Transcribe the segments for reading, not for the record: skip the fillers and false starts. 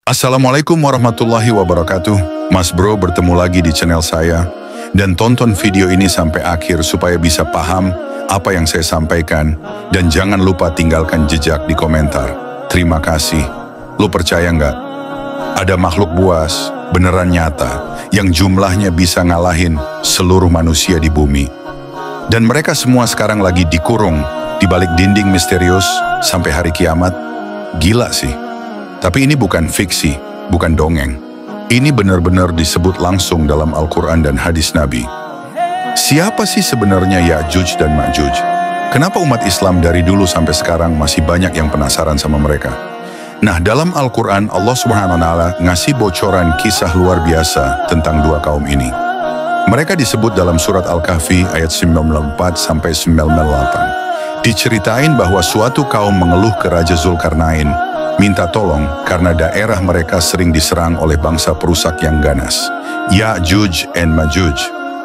Assalamualaikum warahmatullahi wabarakatuh. Mas Bro bertemu lagi di channel saya. Dan tonton video ini sampai akhir supaya bisa paham apa yang saya sampaikan. Dan jangan lupa tinggalkan jejak di komentar. Terima kasih. Lu percaya nggak? Ada makhluk buas, beneran nyata, yang jumlahnya bisa ngalahin seluruh manusia di bumi. Dan mereka semua sekarang lagi dikurung di balik dinding misterius sampai hari kiamat. Gila sih. Tapi ini bukan fiksi, bukan dongeng. Ini benar-benar disebut langsung dalam Al-Quran dan hadis Nabi. Siapa sih sebenarnya Ya'juj dan Ma'juj? Kenapa umat Islam dari dulu sampai sekarang masih banyak yang penasaran sama mereka? Nah, dalam Al-Quran Allah SWT ngasih bocoran kisah luar biasa tentang dua kaum ini. Mereka disebut dalam surat Al-Kahfi ayat 94-98. Diceritain bahwa suatu kaum mengeluh ke Raja Zulkarnain, minta tolong karena daerah mereka sering diserang oleh bangsa perusak yang ganas, Ya'juj and Ma'juj.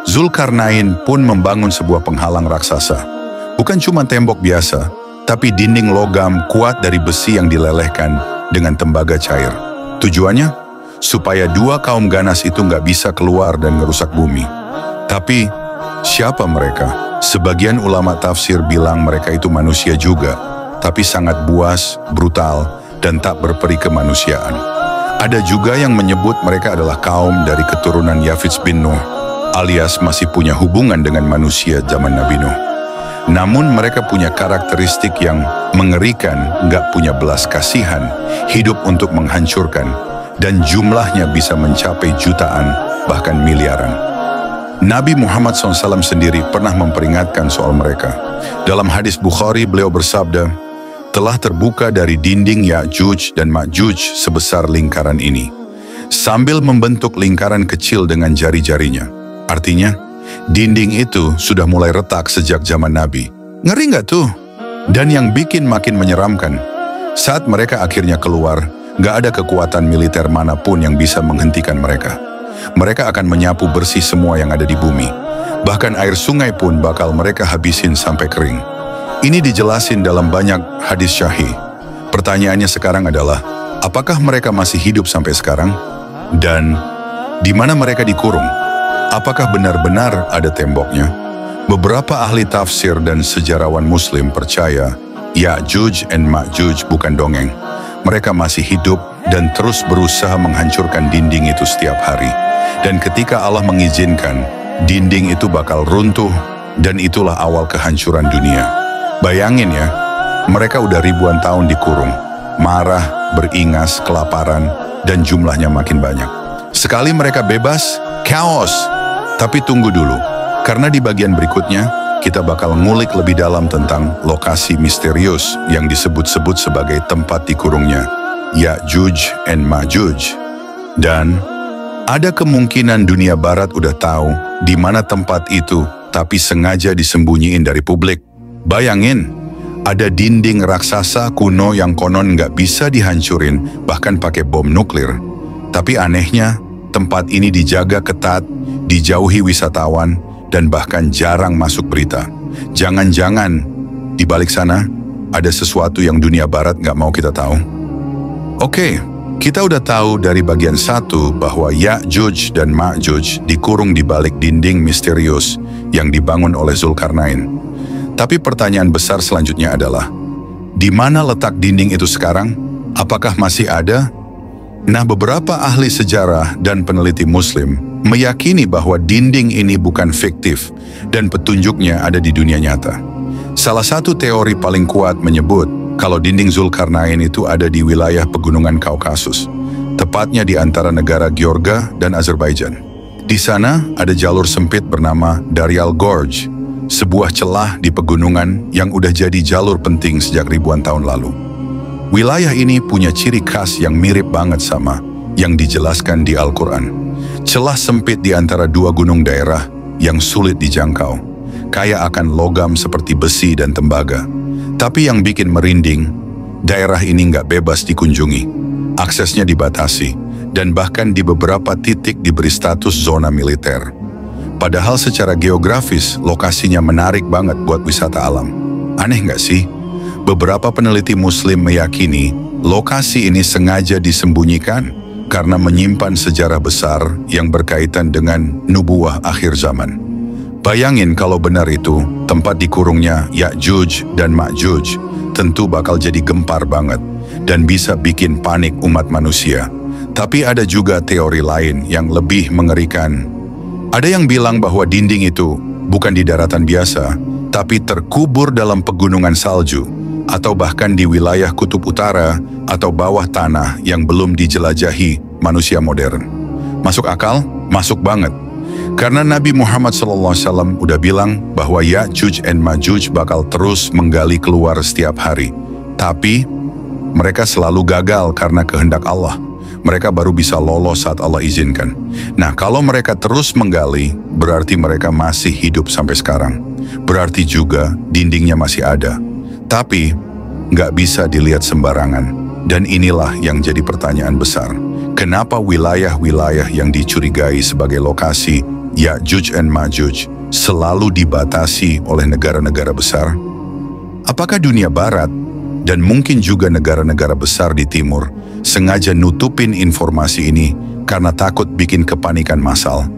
Zulkarnain pun membangun sebuah penghalang raksasa. Bukan cuma tembok biasa, tapi dinding logam kuat dari besi yang dilelehkan dengan tembaga cair. Tujuannya? Supaya dua kaum ganas itu nggak bisa keluar dan ngerusak bumi. Tapi, siapa mereka? Sebagian ulama tafsir bilang mereka itu manusia juga, tapi sangat buas, brutal, dan tak berperi kemanusiaan. Ada juga yang menyebut mereka adalah kaum dari keturunan Yafits bin Nuh, alias masih punya hubungan dengan manusia zaman Nabi Nuh. Namun mereka punya karakteristik yang mengerikan, nggak punya belas kasihan, hidup untuk menghancurkan, dan jumlahnya bisa mencapai jutaan, bahkan miliaran. Nabi Muhammad SAW sendiri pernah memperingatkan soal mereka. Dalam hadis Bukhari beliau bersabda, telah terbuka dari dinding Ya'juj dan Ma'juj sebesar lingkaran ini, sambil membentuk lingkaran kecil dengan jari-jarinya. Artinya, dinding itu sudah mulai retak sejak zaman Nabi. Ngeri nggak tuh? Dan yang bikin makin menyeramkan, saat mereka akhirnya keluar, nggak ada kekuatan militer manapun yang bisa menghentikan mereka. Mereka akan menyapu bersih semua yang ada di bumi. Bahkan air sungai pun bakal mereka habisin sampai kering. Ini dijelasin dalam banyak hadis syahih. Pertanyaannya sekarang adalah, apakah mereka masih hidup sampai sekarang? Dan di mana mereka dikurung? Apakah benar-benar ada temboknya? Beberapa ahli tafsir dan sejarawan Muslim percaya Ya'juj and Ma'juj bukan dongeng. Mereka masih hidup dan terus berusaha menghancurkan dinding itu setiap hari. Dan ketika Allah mengizinkan, dinding itu bakal runtuh, dan itulah awal kehancuran dunia. Bayangin ya, mereka udah ribuan tahun dikurung, marah, beringas, kelaparan, dan jumlahnya makin banyak. Sekali mereka bebas, chaos. Tapi tunggu dulu, karena di bagian berikutnya, kita bakal ngulik lebih dalam tentang lokasi misterius yang disebut-sebut sebagai tempat dikurungnya Ya'juj and Ma'juj. Dan ada kemungkinan dunia barat udah tahu di mana tempat itu, tapi sengaja disembunyiin dari publik. Bayangin, ada dinding raksasa kuno yang konon nggak bisa dihancurin, bahkan pakai bom nuklir. Tapi anehnya, tempat ini dijaga ketat, dijauhi wisatawan, dan bahkan jarang masuk berita. Jangan-jangan, di balik sana, ada sesuatu yang dunia barat nggak mau kita tahu. Oke, kita udah tahu dari bagian 1 bahwa Ya'juj dan Ma'juj dikurung di balik dinding misterius yang dibangun oleh Zulkarnain. Tapi pertanyaan besar selanjutnya adalah, di mana letak dinding itu sekarang? Apakah masih ada? Nah, beberapa ahli sejarah dan peneliti Muslim meyakini bahwa dinding ini bukan fiktif dan petunjuknya ada di dunia nyata. Salah satu teori paling kuat menyebut kalau dinding Zulkarnain itu ada di wilayah pegunungan Kaukasus, tepatnya di antara negara Georgia dan Azerbaijan. Di sana ada jalur sempit bernama Darial Gorge, sebuah celah di pegunungan yang udah jadi jalur penting sejak ribuan tahun lalu. Wilayah ini punya ciri khas yang mirip banget sama yang dijelaskan di Al-Quran. Celah sempit di antara dua gunung daerah yang sulit dijangkau, kaya akan logam seperti besi dan tembaga. Tapi yang bikin merinding, daerah ini nggak bebas dikunjungi. Aksesnya dibatasi, dan bahkan di beberapa titik diberi status zona militer. Padahal secara geografis, lokasinya menarik banget buat wisata alam. Aneh nggak sih? Beberapa peneliti Muslim meyakini lokasi ini sengaja disembunyikan karena menyimpan sejarah besar yang berkaitan dengan nubuah akhir zaman. Bayangin kalau benar itu, tempat dikurungnya Ya'juj dan Ma'juj tentu bakal jadi gempar banget dan bisa bikin panik umat manusia. Tapi ada juga teori lain yang lebih mengerikan. Ada yang bilang bahwa dinding itu bukan di daratan biasa, tapi terkubur dalam pegunungan salju, atau bahkan di wilayah kutub utara atau bawah tanah yang belum dijelajahi manusia modern. Masuk akal? Masuk banget. Karena Nabi Muhammad SAW udah bilang bahwa Ya'juj and Ma'juj bakal terus menggali keluar setiap hari. Tapi mereka selalu gagal karena kehendak Allah. Mereka baru bisa lolos saat Allah izinkan. Nah, kalau mereka terus menggali, berarti mereka masih hidup sampai sekarang. Berarti juga dindingnya masih ada. Tapi nggak bisa dilihat sembarangan. Dan inilah yang jadi pertanyaan besar. Kenapa wilayah-wilayah yang dicurigai sebagai lokasi Ya'juj and Ma'juj selalu dibatasi oleh negara-negara besar? Apakah dunia barat dan mungkin juga negara-negara besar di timur sengaja nutupin informasi ini karena takut bikin kepanikan massal?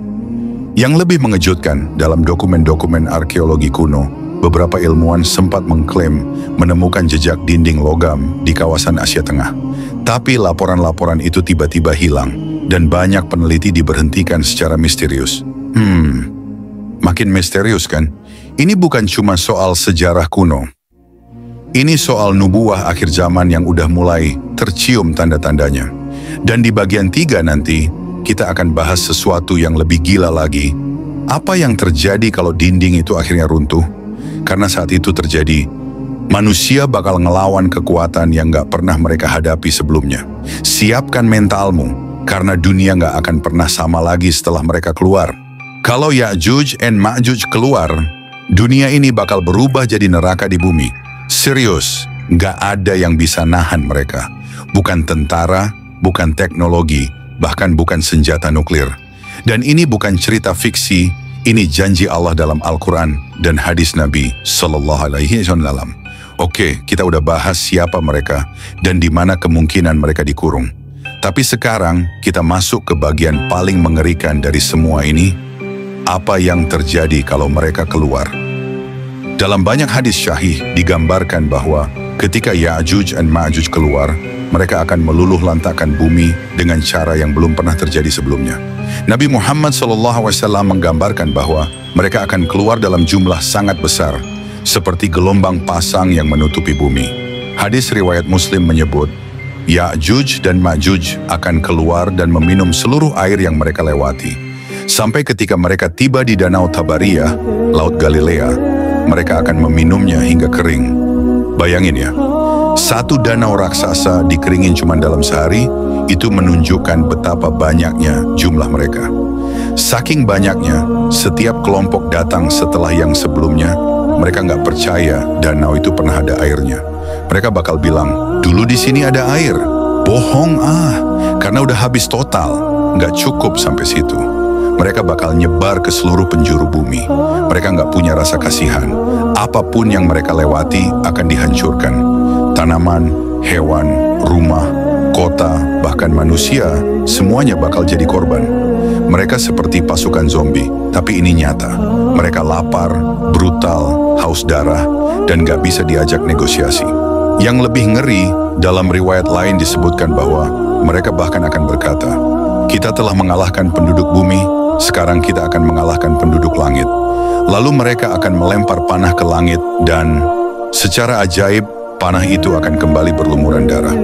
Yang lebih mengejutkan, dalam dokumen-dokumen arkeologi kuno, beberapa ilmuwan sempat mengklaim menemukan jejak dinding logam di kawasan Asia Tengah. Tapi laporan-laporan itu tiba-tiba hilang dan banyak peneliti diberhentikan secara misterius. Makin misterius kan? Ini bukan cuma soal sejarah kuno. Ini soal nubuah akhir zaman yang udah mulai tercium tanda-tandanya. Dan di bagian 3 nanti, kita akan bahas sesuatu yang lebih gila lagi. Apa yang terjadi kalau dinding itu akhirnya runtuh? Karena saat itu terjadi, manusia bakal ngelawan kekuatan yang gak pernah mereka hadapi sebelumnya. Siapkan mentalmu, karena dunia gak akan pernah sama lagi setelah mereka keluar. Kalau Ya'juj and Ma'juj keluar, dunia ini bakal berubah jadi neraka di bumi. Serius, gak ada yang bisa nahan mereka. Bukan tentara, bukan teknologi, bahkan bukan senjata nuklir. Dan ini bukan cerita fiksi, ini janji Allah dalam Al-Quran dan hadis Nabi Sallallahu Alaihi Wasallam. Oke, kita udah bahas siapa mereka dan di mana kemungkinan mereka dikurung. Tapi sekarang kita masuk ke bagian paling mengerikan dari semua ini. Apa yang terjadi kalau mereka keluar? Dalam banyak hadis syahih digambarkan bahwa ketika Ya'juj and Ma'juj keluar, mereka akan meluluh lantakkan bumi dengan cara yang belum pernah terjadi sebelumnya. Nabi Muhammad SAW menggambarkan bahwa mereka akan keluar dalam jumlah sangat besar, seperti gelombang pasang yang menutupi bumi. Hadis riwayat Muslim menyebut, Ya'juj dan Ma'juj akan keluar dan meminum seluruh air yang mereka lewati. Sampai ketika mereka tiba di Danau Tabariyah, Laut Galilea, mereka akan meminumnya hingga kering. Bayangin ya, satu danau raksasa dikeringin cuma dalam sehari, itu menunjukkan betapa banyaknya jumlah mereka. Saking banyaknya, setiap kelompok datang setelah yang sebelumnya, mereka nggak percaya danau itu pernah ada airnya. Mereka bakal bilang, dulu di sini ada air. Bohong karena udah habis total, nggak cukup sampai situ. Mereka bakal nyebar ke seluruh penjuru bumi. Mereka nggak punya rasa kasihan. Apapun yang mereka lewati akan dihancurkan. Tanaman, hewan, rumah, kota, bahkan manusia, semuanya bakal jadi korban. Mereka seperti pasukan zombie, tapi ini nyata. Mereka lapar, brutal, haus darah, dan gak bisa diajak negosiasi. Yang lebih ngeri, dalam riwayat lain disebutkan bahwa mereka bahkan akan berkata, kita telah mengalahkan penduduk bumi, sekarang kita akan mengalahkan penduduk langit. Lalu mereka akan melempar panah ke langit dan secara ajaib, panah itu akan kembali berlumuran darah.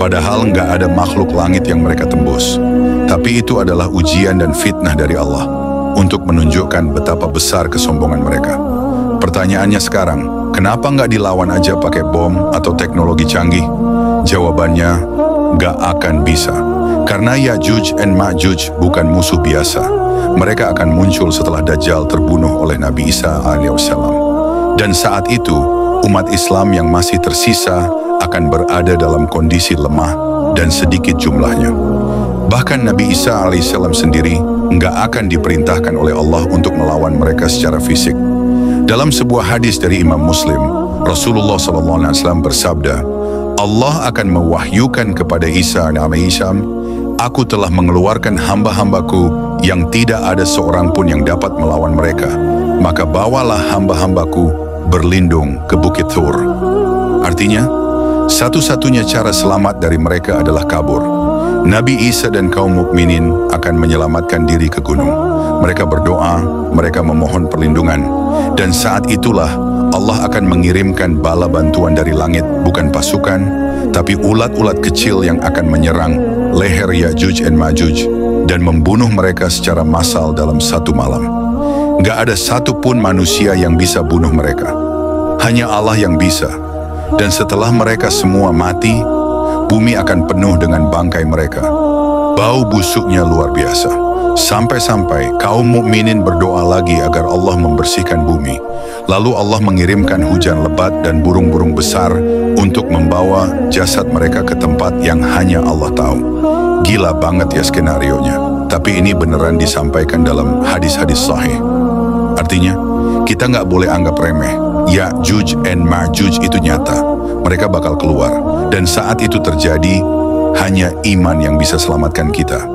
Padahal nggak ada makhluk langit yang mereka tembus. Tapi itu adalah ujian dan fitnah dari Allah untuk menunjukkan betapa besar kesombongan mereka. Pertanyaannya sekarang, kenapa nggak dilawan aja pakai bom atau teknologi canggih? Jawabannya, nggak akan bisa. Karena Ya'juj and Ma'juj bukan musuh biasa. Mereka akan muncul setelah Dajjal terbunuh oleh Nabi Isa alaihissalam. Dan saat itu, umat Islam yang masih tersisa akan berada dalam kondisi lemah dan sedikit jumlahnya. Bahkan Nabi Isa alaihissalam sendiri nggak akan diperintahkan oleh Allah untuk melawan mereka secara fisik. Dalam sebuah hadis dari Imam Muslim, Rasulullah SAW bersabda, Allah akan mewahyukan kepada Isa alaihissalam, "Aku telah mengeluarkan hamba-hambaku yang tidak ada seorang pun yang dapat melawan mereka. Maka bawalah hamba-hambaku berlindung ke Bukit Thur." Artinya, satu-satunya cara selamat dari mereka adalah kabur. Nabi Isa dan kaum mukminin akan menyelamatkan diri ke gunung. Mereka berdoa, mereka memohon perlindungan, dan saat itulah Allah akan mengirimkan bala bantuan dari langit, bukan pasukan, tapi ulat-ulat kecil yang akan menyerang leher Ya'juj dan Ma'juj dan membunuh mereka secara massal dalam satu malam. Gak ada satupun manusia yang bisa bunuh mereka. Hanya Allah yang bisa. Dan setelah mereka semua mati, bumi akan penuh dengan bangkai mereka. Bau busuknya luar biasa. Sampai-sampai kaum mukminin berdoa lagi agar Allah membersihkan bumi. Lalu Allah mengirimkan hujan lebat dan burung-burung besar untuk membawa jasad mereka ke tempat yang hanya Allah tahu. Gila banget ya skenarionya. Tapi ini beneran disampaikan dalam hadis-hadis sahih. Artinya, kita nggak boleh anggap remeh. Ya'juj and Ma'juj itu nyata. Mereka bakal keluar. Dan saat itu terjadi, hanya iman yang bisa selamatkan kita.